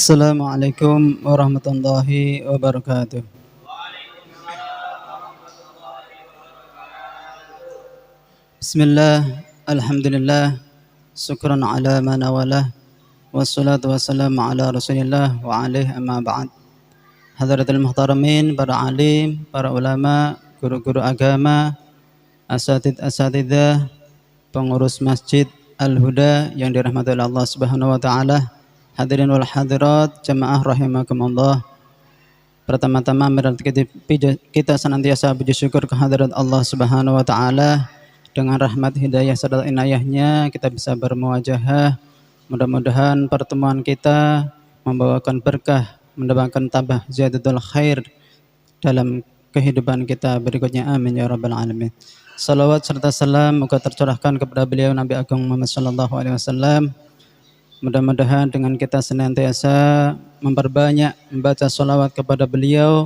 Assalamualaikum warahmatullahi wabarakatuh. Bismillah, alhamdulillah, syukran ala ma nawalah, wassalatu wassalamu ala rasulillah wa alaihi amma ba'd. Hadratul muhtaramin, para alim, para ulama, guru-guru agama, asatidzah, pengurus masjid Al-Huda yang dirahmati oleh Allah Subhanahu wa taala. Hadirin wal hadirat, jamaah rahimakumullah. Pertama-tama kita senantiasa puji syukur kehadirat Allah Subhanahu wa taala. Dengan rahmat hidayah serta inayahnya kita bisa bermuajahah. Mudah-mudahan pertemuan kita membawakan berkah, mendapatkan tambah ziyadatul khair dalam kehidupan kita berikutnya. Amin ya rabbal alamin. Salawat serta salam moga tercurahkan kepada beliau Nabi Agung Muhammad sallallahu alaihi wasallam. Mudah-mudahan dengan kita senantiasa memperbanyak membaca salawat kepada beliau,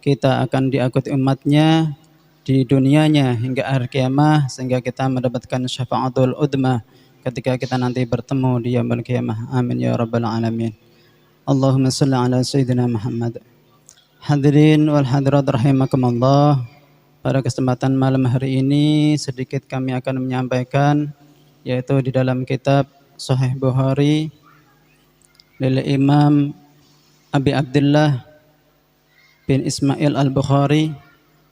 kita akan diikuti umatnya di dunianya hingga akhir kiamah, sehingga kita mendapatkan syafaatul udmah ketika kita nanti bertemu di yaumul kiamah. Amin ya rabbal alamin. Allahumma shalli ala sayyidina Muhammad. Hadirin wal hadirat rahimakumullah. Pada kesempatan malam hari ini sedikit kami akan menyampaikan, yaitu di dalam kitab Sahih Bukhari dari Imam Abi Abdullah bin Ismail Al-Bukhari,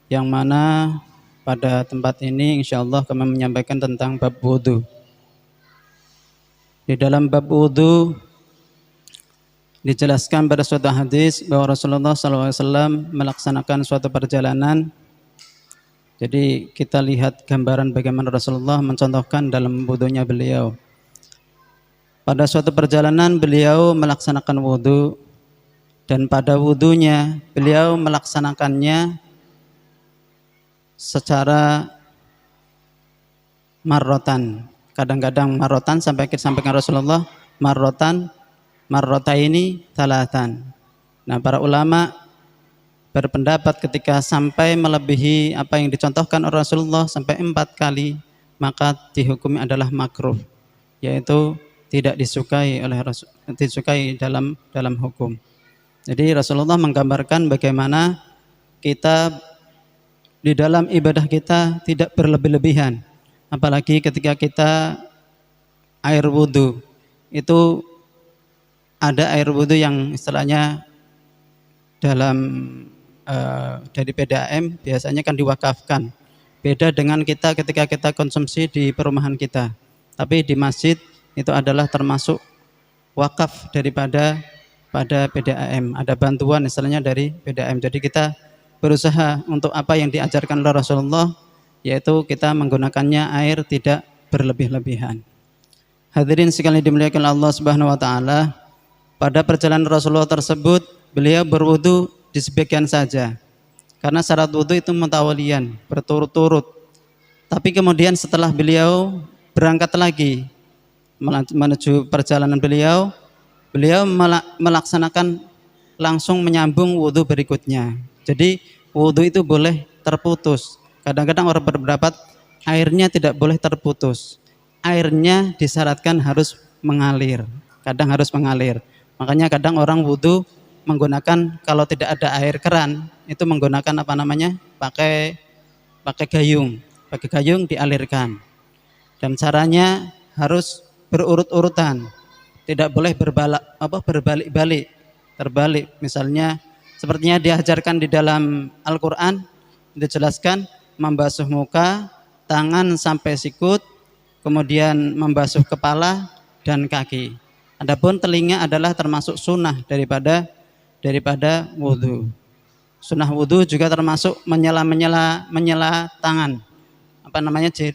yang mana pada tempat ini insyaallah kami menyampaikan tentang bab wudu. Di dalam bab wudu dijelaskan pada suatu hadis bahwa Rasulullah SAW melaksanakan suatu perjalanan. Jadi kita lihat gambaran bagaimana Rasulullah mencontohkan dalam wudunya beliau. Pada suatu perjalanan beliau melaksanakan wudu, dan pada wudunya beliau melaksanakannya secara marrotan. Kadang-kadang marrotan sampaikan Rasulullah marrotaini talatan. Nah, para ulama berpendapat ketika sampai melebihi apa yang dicontohkan oleh Rasulullah sampai 4 kali, maka dihukumi adalah makruh, yaitu tidak disukai dalam hukum. Jadi Rasulullah menggambarkan bagaimana kita di dalam ibadah kita tidak berlebih-lebihan, apalagi ketika kita air wudu. Itu ada air wudu yang istilahnya dalam dari PDAM biasanya kan diwakafkan. Beda dengan kita ketika kita konsumsi di perumahan kita. Tapi di masjid itu adalah termasuk wakaf daripada pada PDAM. Ada bantuan istilahnya dari PDAM. Jadi kita berusaha untuk apa yang diajarkan oleh Rasulullah, yaitu kita menggunakannya air tidak berlebih-lebihan. Hadirin sekalian dimuliakan Allah Subhanahu wa taala, pada perjalanan Rasulullah tersebut beliau berwudu di sebagian saja. Karena syarat wudu itu mutawalian, berturut-turut. Tapi kemudian setelah beliau berangkat lagi menuju perjalanan beliau melaksanakan langsung menyambung wudu berikutnya. Jadi wudu itu boleh terputus. Kadang-kadang orang berpendapat airnya tidak boleh terputus. Airnya disyaratkan harus mengalir. Kadang harus mengalir. Makanya kadang orang wudu menggunakan, kalau tidak ada air keran, itu menggunakan pakai gayung. Pakai gayung dialirkan. Dan caranya harus berurut-urutan. Tidak boleh berbalik-balik. Terbalik. Misalnya sepertinya diajarkan di dalam Al-Quran, dijelaskan membasuh muka, tangan sampai sikut, kemudian membasuh kepala dan kaki. Adapun telinga adalah termasuk sunnah daripada wudu. Sunnah wudu juga termasuk menyela tangan,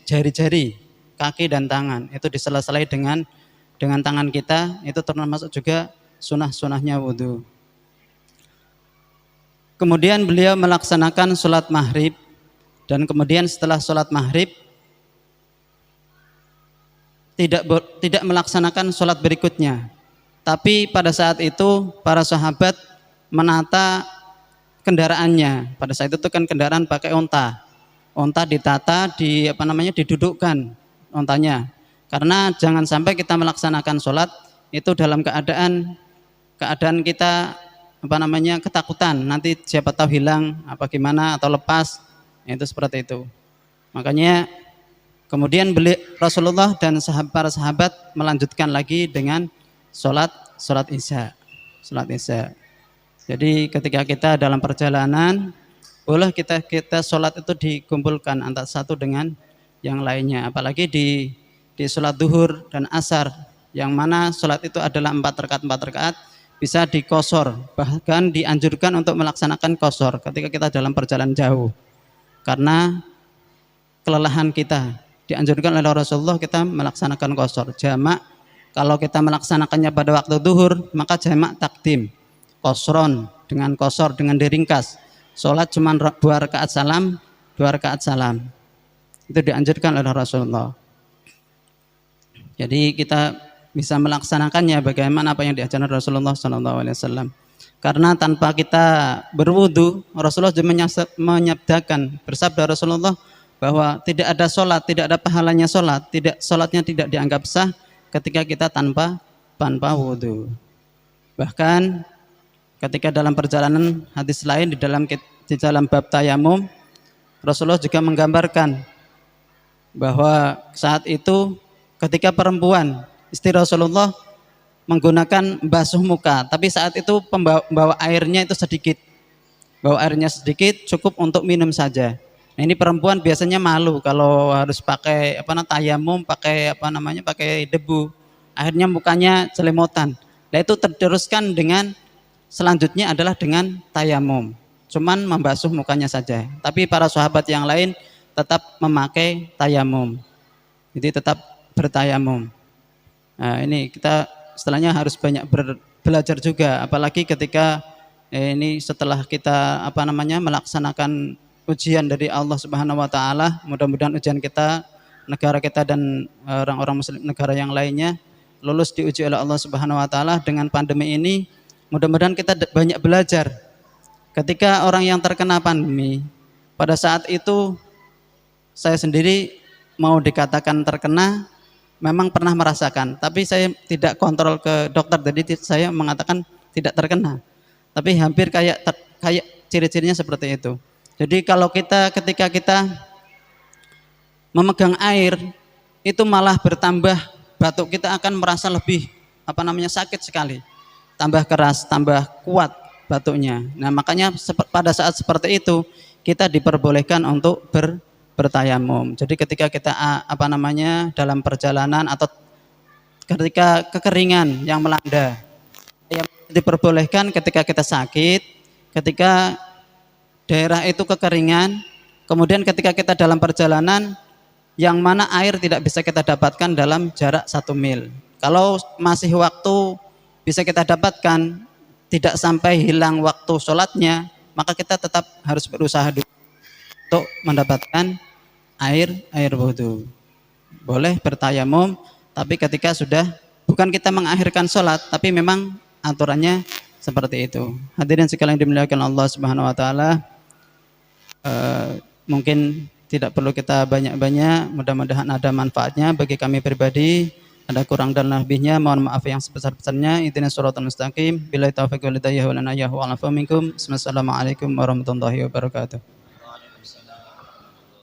jari-jari, kaki dan tangan. Itu disela-selai dengan tangan kita, itu termasuk juga sunnah-sunnahnya wudu. Kemudian beliau melaksanakan sholat maghrib, dan kemudian setelah sholat maghrib tidak melaksanakan sholat berikutnya. Tapi pada saat itu para sahabat menata kendaraannya. Pada saat itu kan kendaraan pakai onta ditata, didudukkan ontanya. Karena jangan sampai kita melaksanakan sholat itu dalam keadaan keadaan kita ketakutan, nanti siapa tahu hilang apa gimana atau lepas, itu seperti itu. Makanya kemudian Rasulullah dan para sahabat melanjutkan lagi dengan sholat isya. Sholat isya. Jadi ketika kita dalam perjalanan, boleh kita sholat itu dikumpulkan antara satu dengan yang lainnya. Apalagi di sholat duhur dan asar, yang mana sholat itu adalah 4 rakaat, bisa dikosor. Bahkan dianjurkan untuk melaksanakan kosor ketika kita dalam perjalanan jauh. Karena kelelahan kita, dianjurkan oleh Rasulullah kita melaksanakan kosor. Jamak, kalau kita melaksanakannya pada waktu duhur, maka jamak takdim. Kosron, dengan kosor, dengan diringkas. Sholat cuma 2 rakaat salam, 2 rakaat salam. Itu dianjurkan oleh Rasulullah. Jadi kita bisa melaksanakannya bagaimana apa yang diajarkan Rasulullah SAW. Karena tanpa kita berwudu, Rasulullah menyabdakan, bersabda Rasulullah bahwa tidak ada sholat, tidak ada pahalanya sholat, sholatnya tidak dianggap sah ketika kita tanpa wudu. Bahkan ketika dalam perjalanan, hadis lain di dalam bab tayamum, Rasulullah juga menggambarkan bahwa saat itu ketika perempuan istri Rasulullah menggunakan basuh muka, tapi saat itu pembawa airnya itu sedikit. Bawa airnya sedikit, cukup untuk minum saja. Nah, ini perempuan biasanya malu kalau harus pakai tayamum, pakai debu. Akhirnya mukanya celemotan. Nah, itu diteruskan dengan selanjutnya adalah dengan tayamum. Cuman membasuh mukanya saja. Tapi para sahabat yang lain tetap memakai tayamum. Jadi tetap bertayamum. Nah, ini kita setelahnya harus banyak belajar juga, apalagi ketika ini setelah kita melaksanakan ujian dari Allah Subhanahu wa taala. Mudah-mudahan ujian kita, negara kita dan orang-orang muslim negara yang lainnya lulus diuji oleh Allah Subhanahu wa taala dengan pandemi ini. Mudah-mudahan kita banyak belajar. Ketika orang yang terkena pandemi, pada saat itu saya sendiri mau dikatakan terkena, memang pernah merasakan, tapi saya tidak kontrol ke dokter, jadi saya mengatakan tidak terkena. Tapi hampir kayak ciri-cirinya seperti itu. Jadi kalau ketika kita memegang air, itu malah bertambah batuk, kita akan merasa lebih sakit sekali. Tambah keras, tambah kuat batuknya. Nah, makanya pada saat seperti itu kita diperbolehkan untuk bertayamum. Jadi ketika kita dalam perjalanan atau ketika kekeringan yang melanda, yang diperbolehkan ketika kita sakit, ketika daerah itu kekeringan, kemudian ketika kita dalam perjalanan yang mana air tidak bisa kita dapatkan dalam jarak 1 mil. Kalau masih waktu bisa kita dapatkan, tidak sampai hilang waktu sholatnya, maka kita tetap harus berusaha untuk mendapatkan air wudu. Boleh bertayamum, tapi ketika sudah bukan kita mengakhirkan sholat, tapi memang aturannya seperti itu. Hadirin sekalian dimuliakan Allah Subhanahu wa taala, mungkin tidak perlu kita banyak-banyak, mudah-mudahan ada manfaatnya bagi kami pribadi. Ada kurang dan lebihnya mohon maaf yang sebesar-besarnya. Ihdinas shiratal mustaqim. Billahi taufiq wal hidayah wal inayah wa afa minkum. Wassalamualaikum warahmatullahi wabarakatuh.